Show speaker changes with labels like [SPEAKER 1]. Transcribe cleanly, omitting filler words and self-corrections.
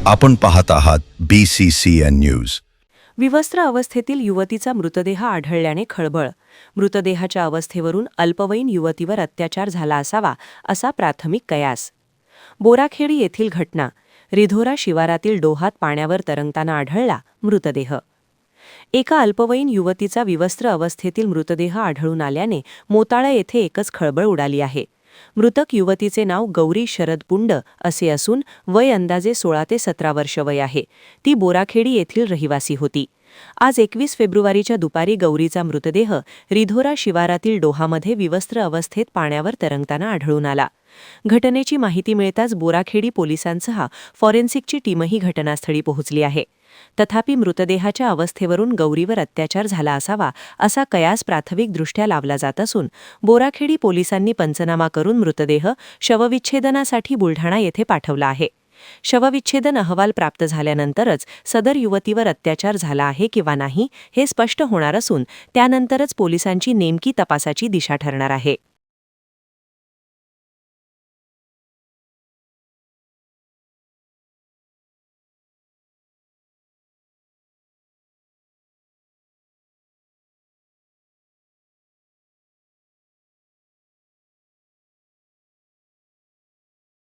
[SPEAKER 1] आपण पाहत आहात BCCN न्यूज.
[SPEAKER 2] विवस्त्र अवस्थेतील युवतीचा मृतदेह आढळल्याने खळबळ. मृतदेहाच्या अवस्थेवरून अल्पवयीन युवतीवर अत्याचार झाला असावा असा प्राथमिक कयास. बोराखेडी येथील घटना. रिधोरा शिवारातील डोहात पाण्यावर तरंगताना आढळला मृतदेह. एका अल्पवयीन युवतीचा विवस्त्र अवस्थेतील मृतदेह आढळून आल्याने मोताळा येथे एकच खळबळ उडाली आहे. मृतक युवतीचे नाव गौरी शरद पुंड असे असून वय अंदाजे 16 ते 17 वर्ष वय आहे. ती बोराखेडी येथील रहिवासी होती. आज 21 फेब्रुवारीच्या दुपारी गौरीचा मृतदेह रिधोरा शिवारातील डोहामध्ये विवस्त्र अवस्थेत पाण्यावर तरंगताना आढळून आला. घटनेची माहिती मिळताच बोराखेडी पोलिसांसह फॉरेन्सिकची टीमही घटनास्थळी पोहोचली आहे. तथापि मृतदेहाच्या अवस्थेवरून गौरीवर अत्याचार झाला असावा असा कयास प्राथमिकदृष्ट्या लावला जात असून बोराखेडी पोलिसांनी पंचनामा करून मृतदेह शवविच्छेदनासाठी बुलढाणा येथे पाठवला आहे. शवविच्छेदन अहवाल प्राप्त झाल्यानंतरच सदर युवतीवर अत्याचार झाला आहे किंवा नाही हे स्पष्ट होणार असून त्यानंतरच पोलिसांची नेमकी तपासाची दिशा ठरणार आहे.